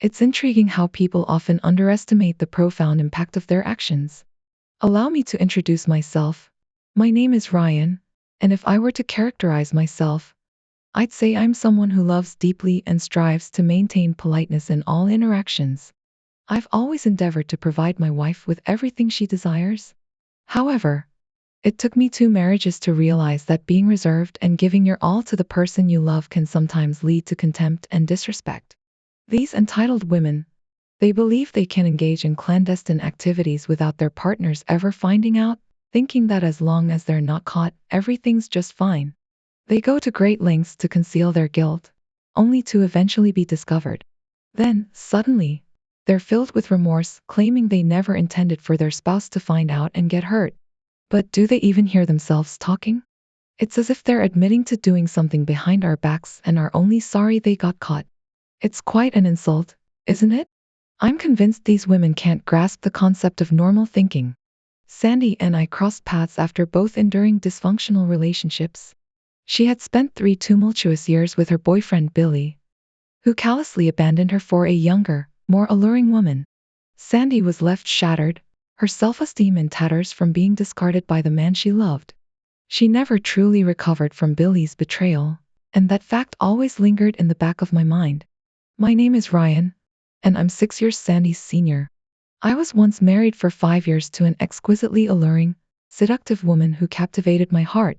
It's intriguing how people often underestimate the profound impact of their actions. Allow me to introduce myself. My name is Ryan, and if I were to characterize myself, I'd say I'm someone who loves deeply and strives to maintain politeness in all interactions. I've always endeavored to provide my wife with everything she desires. However, it took me 2 marriages to realize that being reserved and giving your all to the person you love can sometimes lead to contempt and disrespect. These entitled women, they believe they can engage in clandestine activities without their partners ever finding out, thinking that as long as they're not caught, everything's just fine. They go to great lengths to conceal their guilt, only to eventually be discovered. Then, suddenly, they're filled with remorse, claiming they never intended for their spouse to find out and get hurt. But do they even hear themselves talking? It's as if they're admitting to doing something behind our backs and are only sorry they got caught. It's quite an insult, isn't it? I'm convinced these women can't grasp the concept of normal thinking. Sandy and I crossed paths after both enduring dysfunctional relationships. She had spent 3 tumultuous years with her boyfriend Billy, who callously abandoned her for a younger, more alluring woman. Sandy was left shattered, her self-esteem in tatters from being discarded by the man she loved. She never truly recovered from Billy's betrayal, and that fact always lingered in the back of my mind. My name is Ryan, and I'm 6 years Sandy's senior. I was once married for 5 years to an exquisitely alluring, seductive woman who captivated my heart.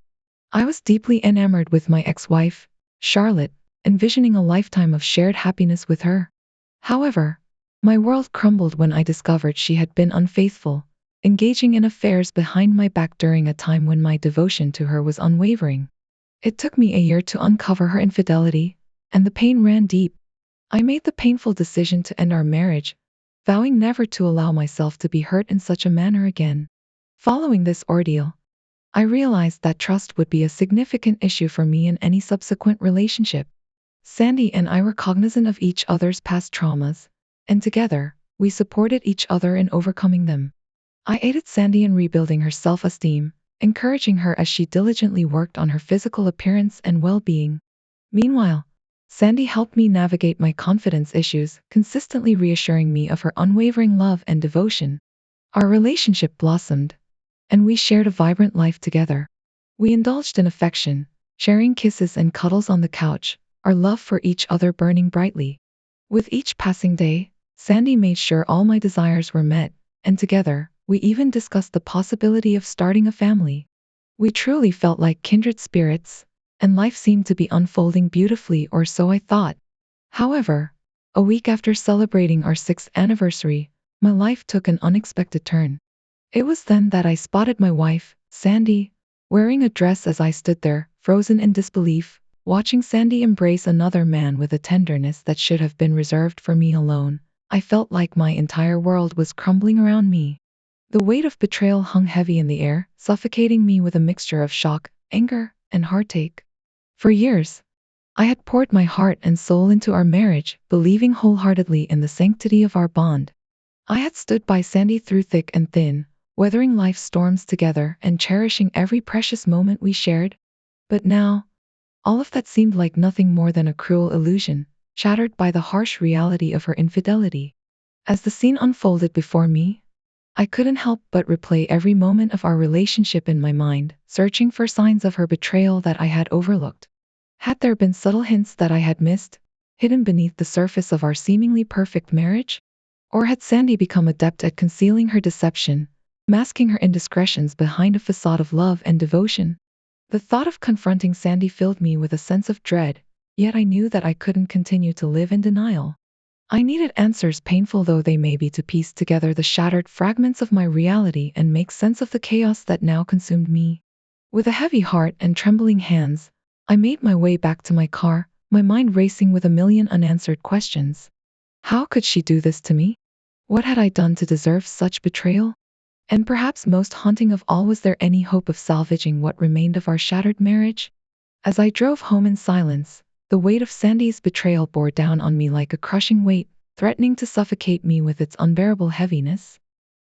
I was deeply enamored with my ex-wife, Charlotte, envisioning a lifetime of shared happiness with her. However, my world crumbled when I discovered she had been unfaithful, engaging in affairs behind my back during a time when my devotion to her was unwavering. It took me a year to uncover her infidelity, and the pain ran deep. I made the painful decision to end our marriage, vowing never to allow myself to be hurt in such a manner again. Following this ordeal, I realized that trust would be a significant issue for me in any subsequent relationship. Sandy and I were cognizant of each other's past traumas, and together, we supported each other in overcoming them. I aided Sandy in rebuilding her self-esteem, encouraging her as she diligently worked on her physical appearance and well-being. Meanwhile, Sandy helped me navigate my confidence issues, consistently reassuring me of her unwavering love and devotion. Our relationship blossomed, and we shared a vibrant life together. We indulged in affection, sharing kisses and cuddles on the couch, our love for each other burning brightly. With each passing day, Sandy made sure all my desires were met, and together, we even discussed the possibility of starting a family. We truly felt like kindred spirits, and life seemed to be unfolding beautifully, or so I thought. However, a week after celebrating our 6th anniversary, my life took an unexpected turn. It was then that I spotted my wife, Sandy, wearing a dress as I stood there, frozen in disbelief, watching Sandy embrace another man with a tenderness that should have been reserved for me alone. I felt like my entire world was crumbling around me. The weight of betrayal hung heavy in the air, suffocating me with a mixture of shock, anger, and heartache. For years, I had poured my heart and soul into our marriage, believing wholeheartedly in the sanctity of our bond. I had stood by Sandy through thick and thin, weathering life's storms together and cherishing every precious moment we shared. But now, all of that seemed like nothing more than a cruel illusion, shattered by the harsh reality of her infidelity. As the scene unfolded before me, I couldn't help but replay every moment of our relationship in my mind, searching for signs of her betrayal that I had overlooked. Had there been subtle hints that I had missed, hidden beneath the surface of our seemingly perfect marriage? Or had Sandy become adept at concealing her deception, masking her indiscretions behind a facade of love and devotion? The thought of confronting Sandy filled me with a sense of dread, yet I knew that I couldn't continue to live in denial. I needed answers, painful though they may be, to piece together the shattered fragments of my reality and make sense of the chaos that now consumed me. With a heavy heart and trembling hands, I made my way back to my car, my mind racing with a million unanswered questions. How could she do this to me? What had I done to deserve such betrayal? And perhaps most haunting of all, was there any hope of salvaging what remained of our shattered marriage? As I drove home in silence, the weight of Sandy's betrayal bore down on me like a crushing weight, threatening to suffocate me with its unbearable heaviness.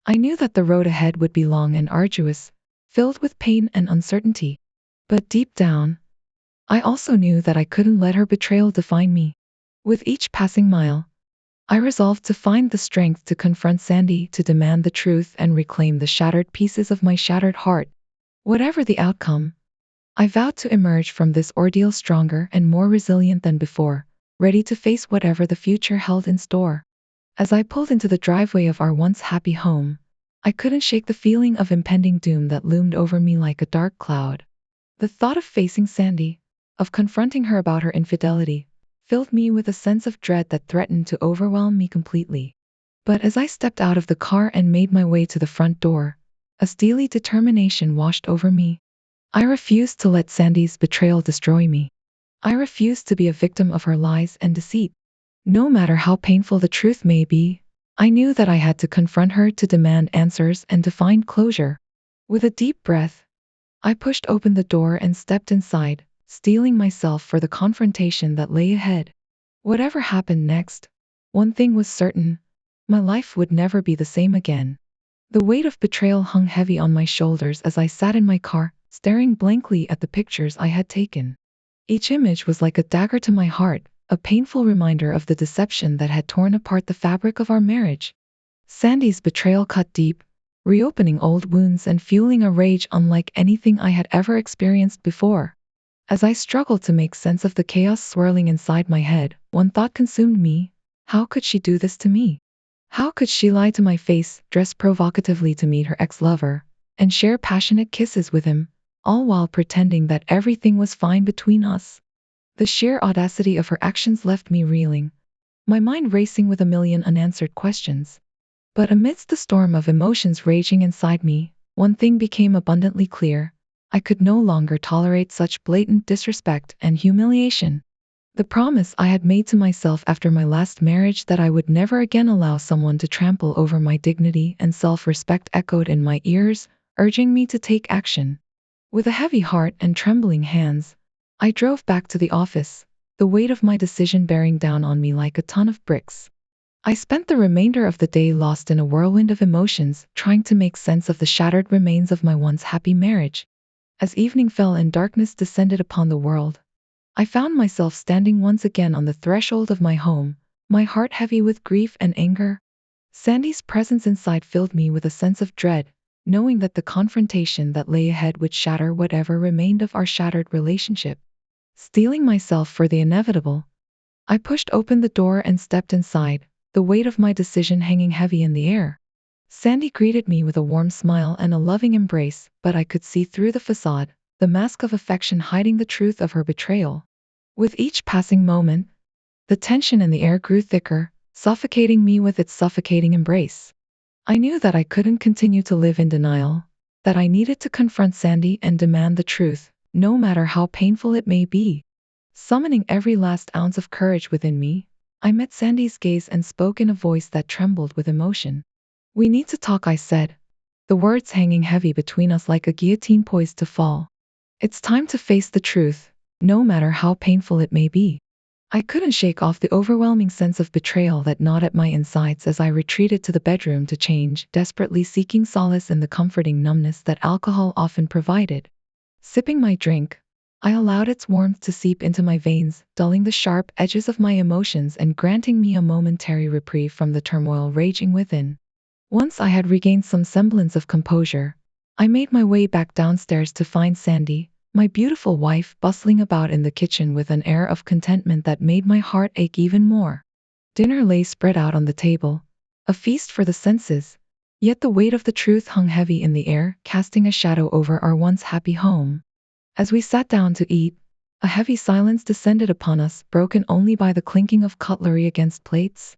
I knew that the road ahead would be long and arduous, filled with pain and uncertainty. But deep down, I also knew that I couldn't let her betrayal define me. With each passing mile, I resolved to find the strength to confront Sandy, to demand the truth and reclaim the shattered pieces of my shattered heart. Whatever the outcome, I vowed to emerge from this ordeal stronger and more resilient than before, ready to face whatever the future held in store. As I pulled into the driveway of our once happy home, I couldn't shake the feeling of impending doom that loomed over me like a dark cloud. The thought of facing Sandy, of confronting her about her infidelity, filled me with a sense of dread that threatened to overwhelm me completely. But as I stepped out of the car and made my way to the front door, a steely determination washed over me. I refused to let Sandy's betrayal destroy me. I refused to be a victim of her lies and deceit. No matter how painful the truth may be, I knew that I had to confront her, to demand answers and to find closure. With a deep breath, I pushed open the door and stepped inside, steeling myself for the confrontation that lay ahead. Whatever happened next, one thing was certain: my life would never be the same again. The weight of betrayal hung heavy on my shoulders as I sat in my car, staring blankly at the pictures I had taken. Each image was like a dagger to my heart, a painful reminder of the deception that had torn apart the fabric of our marriage. Sandy's betrayal cut deep, reopening old wounds and fueling a rage unlike anything I had ever experienced before. As I struggled to make sense of the chaos swirling inside my head, one thought consumed me: how could she do this to me? How could she lie to my face, dress provocatively to meet her ex-lover, and share passionate kisses with him, all while pretending that everything was fine between us? The sheer audacity of her actions left me reeling, my mind racing with a million unanswered questions. But amidst the storm of emotions raging inside me, one thing became abundantly clear: I could no longer tolerate such blatant disrespect and humiliation. The promise I had made to myself after my last marriage, that I would never again allow someone to trample over my dignity and self-respect, echoed in my ears, urging me to take action. With a heavy heart and trembling hands, I drove back to the office, the weight of my decision bearing down on me like a ton of bricks. I spent the remainder of the day lost in a whirlwind of emotions, trying to make sense of the shattered remains of my once happy marriage. As evening fell and darkness descended upon the world, I found myself standing once again on the threshold of my home, my heart heavy with grief and anger. Sandy's presence inside filled me with a sense of dread, knowing that the confrontation that lay ahead would shatter whatever remained of our shattered relationship. Steeling myself for the inevitable, I pushed open the door and stepped inside, the weight of my decision hanging heavy in the air. Sandy greeted me with a warm smile and a loving embrace, but I could see through the facade, the mask of affection hiding the truth of her betrayal. With each passing moment, the tension in the air grew thicker, suffocating me with its suffocating embrace. I knew that I couldn't continue to live in denial, that I needed to confront Sandy and demand the truth, no matter how painful it may be. Summoning every last ounce of courage within me, I met Sandy's gaze and spoke in a voice that trembled with emotion. "We need to talk," I said, the words hanging heavy between us like a guillotine poised to fall. "It's time to face the truth, no matter how painful it may be." I couldn't shake off the overwhelming sense of betrayal that gnawed at my insides as I retreated to the bedroom to change, desperately seeking solace in the comforting numbness that alcohol often provided. Sipping my drink, I allowed its warmth to seep into my veins, dulling the sharp edges of my emotions and granting me a momentary reprieve from the turmoil raging within. Once I had regained some semblance of composure, I made my way back downstairs to find Sandy, my beautiful wife, bustling about in the kitchen with an air of contentment that made my heart ache even more. Dinner lay spread out on the table, a feast for the senses, yet the weight of the truth hung heavy in the air, casting a shadow over our once happy home. As we sat down to eat, a heavy silence descended upon us, broken only by the clinking of cutlery against plates.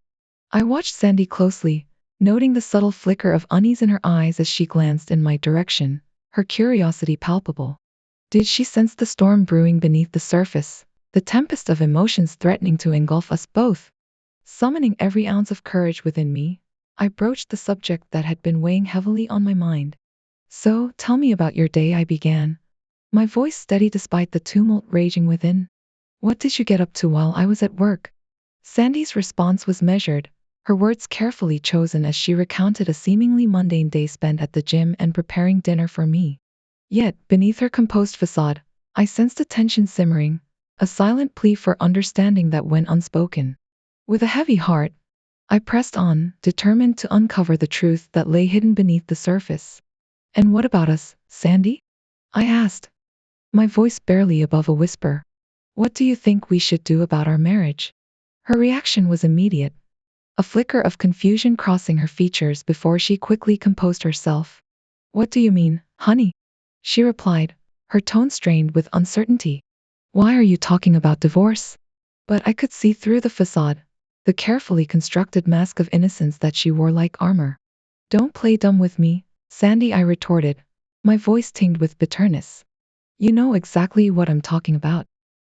I watched Sandy closely, noting the subtle flicker of unease in her eyes as she glanced in my direction, her curiosity palpable. Did she sense the storm brewing beneath the surface, the tempest of emotions threatening to engulf us both? Summoning every ounce of courage within me, I broached the subject that had been weighing heavily on my mind. "So, tell me about your day," I began, my voice steady despite the tumult raging within. "What did you get up to while I was at work?" Sandy's response was measured, her words carefully chosen as she recounted a seemingly mundane day spent at the gym and preparing dinner for me. Yet, beneath her composed facade, I sensed a tension simmering, a silent plea for understanding that went unspoken. With a heavy heart, I pressed on, determined to uncover the truth that lay hidden beneath the surface. And what about us, Sandy? I asked, my voice barely above a whisper. What do you think we should do about our marriage? Her reaction was immediate, a flicker of confusion crossing her features before she quickly composed herself. What do you mean, honey? She replied, her tone strained with uncertainty. Why are you talking about divorce? But I could see through the facade, the carefully constructed mask of innocence that she wore like armor. Don't play dumb with me, Sandy, I retorted, my voice tinged with bitterness. You know exactly what I'm talking about.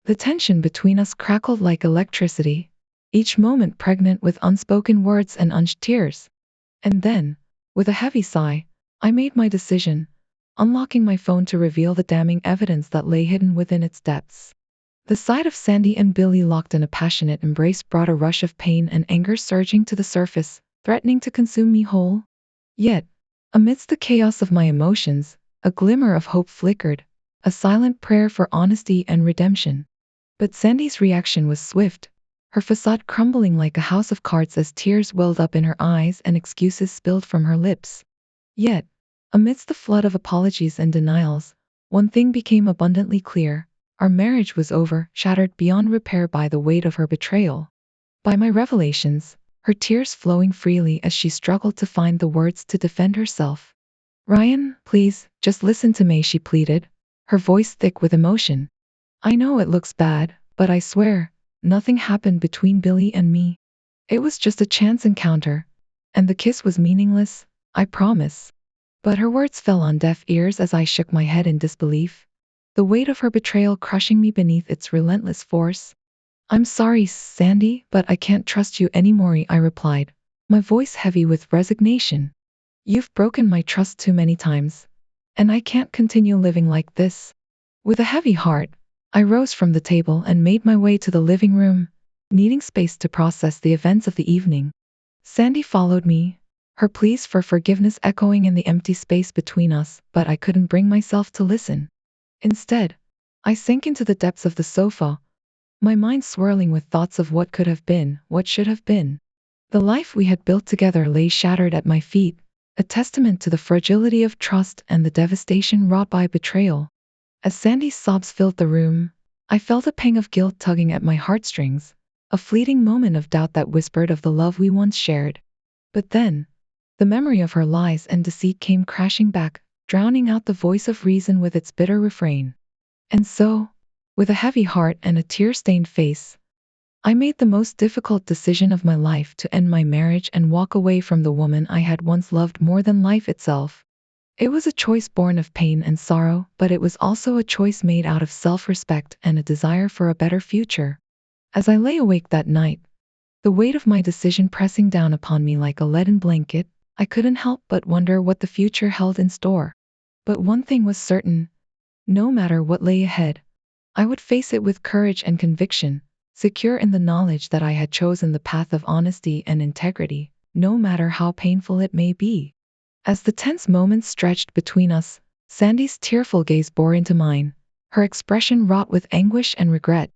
The tension between us crackled like electricity, each moment pregnant with unspoken words and unshed tears. And then, with a heavy sigh, I made my decision, unlocking my phone to reveal the damning evidence that lay hidden within its depths. The sight of Sandy and Billy locked in a passionate embrace brought a rush of pain and anger surging to the surface, threatening to consume me whole. Yet, amidst the chaos of my emotions, a glimmer of hope flickered, a silent prayer for honesty and redemption. But Sandy's reaction was swift, her facade crumbling like a house of cards as tears welled up in her eyes and excuses spilled from her lips. Yet, amidst the flood of apologies and denials, one thing became abundantly clear. Our marriage was over, shattered beyond repair by the weight of her betrayal. By my revelations, her tears flowing freely as she struggled to find the words to defend herself. Ryan, please, just listen to me, she pleaded, her voice thick with emotion. I know it looks bad, but I swear, nothing happened between Billy and me. It was just a chance encounter, and the kiss was meaningless, I promise. But her words fell on deaf ears as I shook my head in disbelief, the weight of her betrayal crushing me beneath its relentless force. I'm sorry, Sandy, but I can't trust you anymore, I replied, my voice heavy with resignation. You've broken my trust too many times, and I can't continue living like this. With a heavy heart, I rose from the table and made my way to the living room, needing space to process the events of the evening. Sandy followed me, her pleas for forgiveness echoing in the empty space between us, but I couldn't bring myself to listen. Instead, I sank into the depths of the sofa, my mind swirling with thoughts of what could have been, what should have been. The life we had built together lay shattered at my feet, a testament to the fragility of trust and the devastation wrought by betrayal. As Sandy's sobs filled the room, I felt a pang of guilt tugging at my heartstrings, a fleeting moment of doubt that whispered of the love we once shared. But then, the memory of her lies and deceit came crashing back, drowning out the voice of reason with its bitter refrain. And so, with a heavy heart and a tear-stained face, I made the most difficult decision of my life to end my marriage and walk away from the woman I had once loved more than life itself. It was a choice born of pain and sorrow, but it was also a choice made out of self-respect and a desire for a better future. As I lay awake that night, the weight of my decision pressing down upon me like a leaden blanket, I couldn't help but wonder what the future held in store. But one thing was certain, no matter what lay ahead, I would face it with courage and conviction, secure in the knowledge that I had chosen the path of honesty and integrity, no matter how painful it may be. As the tense moments stretched between us, Sandy's tearful gaze bore into mine, her expression wrought with anguish and regret.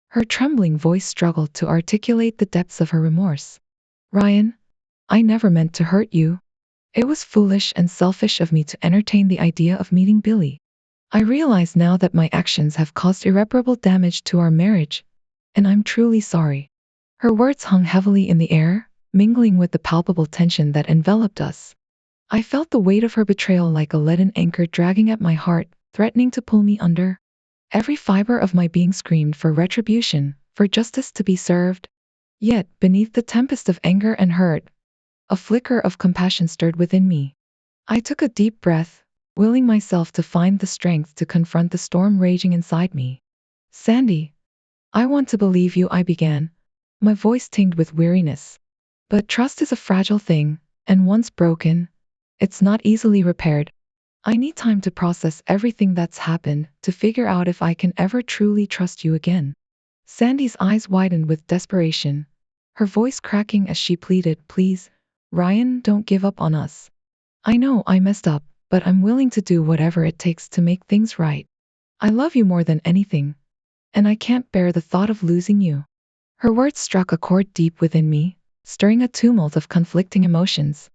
Her trembling voice struggled to articulate the depths of her remorse. Ryan, I never meant to hurt you. It was foolish and selfish of me to entertain the idea of meeting Billy. I realize now that my actions have caused irreparable damage to our marriage, and I'm truly sorry. Her words hung heavily in the air, mingling with the palpable tension that enveloped us. I felt the weight of her betrayal like a leaden anchor dragging at my heart, threatening to pull me under. Every fiber of my being screamed for retribution, for justice to be served. Yet, beneath the tempest of anger and hurt, a flicker of compassion stirred within me. I took a deep breath, willing myself to find the strength to confront the storm raging inside me. Sandy, I want to believe you, I began, my voice tinged with weariness. But trust is a fragile thing, and once broken, it's not easily repaired. I need time to process everything that's happened, to figure out if I can ever truly trust you again. Sandy's eyes widened with desperation, her voice cracking as she pleaded, please, Ryan, don't give up on us. I know I messed up, but I'm willing to do whatever it takes to make things right. I love you more than anything, and I can't bear the thought of losing you. Her words struck a chord deep within me, stirring a tumult of conflicting emotions.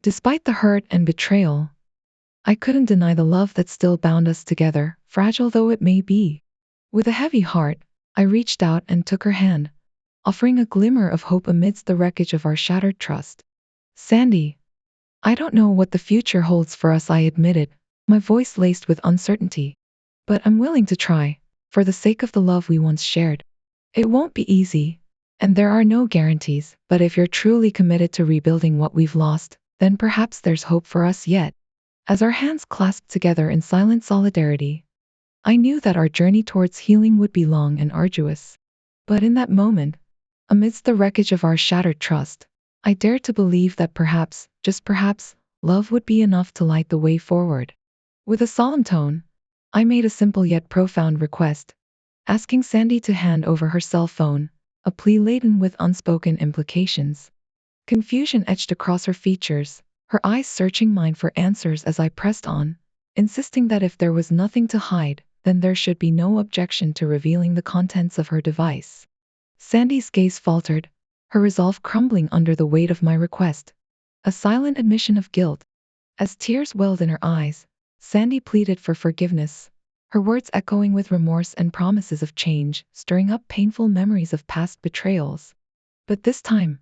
Despite the hurt and betrayal, I couldn't deny the love that still bound us together, fragile though it may be. With a heavy heart, I reached out and took her hand, offering a glimmer of hope amidst the wreckage of our shattered trust. Sandy, I don't know what the future holds for us, I admitted, my voice laced with uncertainty. But I'm willing to try, for the sake of the love we once shared. It won't be easy, and there are no guarantees, but if you're truly committed to rebuilding what we've lost, then perhaps there's hope for us yet. As our hands clasped together in silent solidarity, I knew that our journey towards healing would be long and arduous. But in that moment, amidst the wreckage of our shattered trust, I dared to believe that perhaps, just perhaps, love would be enough to light the way forward. With a solemn tone, I made a simple yet profound request, asking Sandy to hand over her cell phone, a plea laden with unspoken implications. Confusion etched across her features, her eyes searching mine for answers as I pressed on, insisting that if there was nothing to hide, then there should be no objection to revealing the contents of her device. Sandy's gaze faltered, her resolve crumbling under the weight of my request, a silent admission of guilt. As tears welled in her eyes, Sandy pleaded for forgiveness, her words echoing with remorse and promises of change, stirring up painful memories of past betrayals. But this time,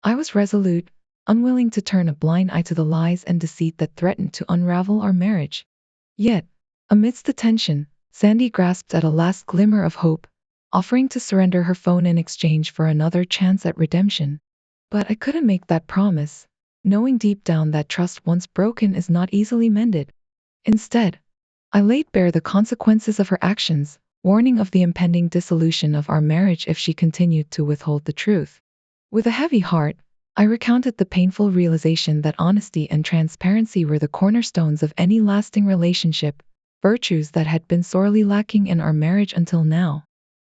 I was resolute, unwilling to turn a blind eye to the lies and deceit that threatened to unravel our marriage. Yet, amidst the tension, Sandy grasped at a last glimmer of hope, offering to surrender her phone in exchange for another chance at redemption. But I couldn't make that promise, knowing deep down that trust once broken is not easily mended. Instead, I laid bare the consequences of her actions, warning of the impending dissolution of our marriage if she continued to withhold the truth. With a heavy heart, I recounted the painful realization that honesty and transparency were the cornerstones of any lasting relationship, virtues that had been sorely lacking in our marriage until now.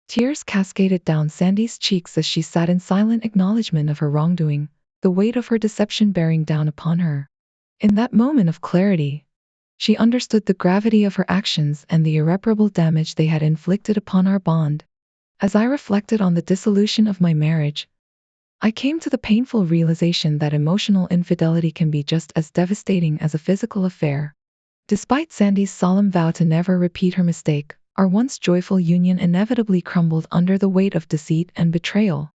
Tears cascaded down Sandy's cheeks as she sat in silent acknowledgement of her wrongdoing, the weight of her deception bearing down upon her. In that moment of clarity, she understood the gravity of her actions and the irreparable damage they had inflicted upon our bond. As I reflected on the dissolution of my marriage, I came to the painful realization that emotional infidelity can be just as devastating as a physical affair. Despite Sandy's solemn vow to never repeat her mistake, our once joyful union inevitably crumbled under the weight of deceit and betrayal.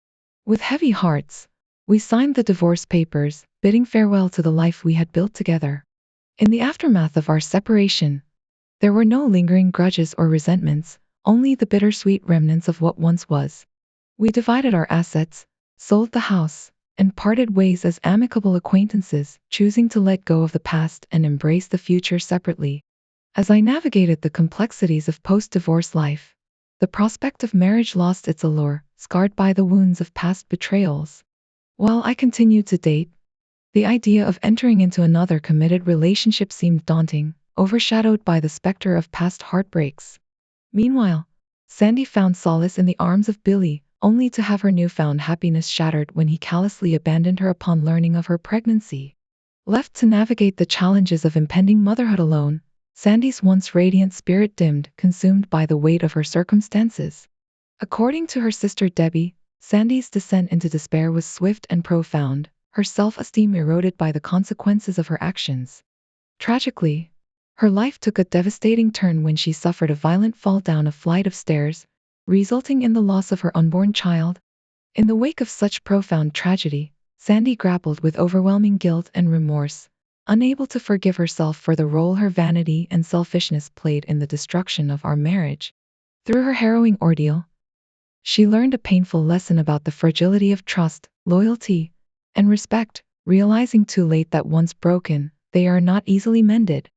With heavy hearts, we signed the divorce papers, bidding farewell to the life we had built together. In the aftermath of our separation, there were no lingering grudges or resentments, only the bittersweet remnants of what once was. We divided our assets, sold the house, and parted ways as amicable acquaintances, choosing to let go of the past and embrace the future separately. As I navigated the complexities of post-divorce life, the prospect of marriage lost its allure, scarred by the wounds of past betrayals. While I continued to date, the idea of entering into another committed relationship seemed daunting, overshadowed by the specter of past heartbreaks. Meanwhile, Sandy found solace in the arms of Billy, only to have her newfound happiness shattered when he callously abandoned her upon learning of her pregnancy. Left to navigate the challenges of impending motherhood alone, Sandy's once radiant spirit dimmed, consumed by the weight of her circumstances. According to her sister Debbie, Sandy's descent into despair was swift and profound, her self-esteem eroded by the consequences of her actions. Tragically, her life took a devastating turn when she suffered a violent fall down a flight of stairs, resulting in the loss of her unborn child. In the wake of such profound tragedy, Sandy grappled with overwhelming guilt and remorse, unable to forgive herself for the role her vanity and selfishness played in the destruction of our marriage. Through her harrowing ordeal, she learned a painful lesson about the fragility of trust, loyalty, and respect, realizing too late that once broken, they are not easily mended.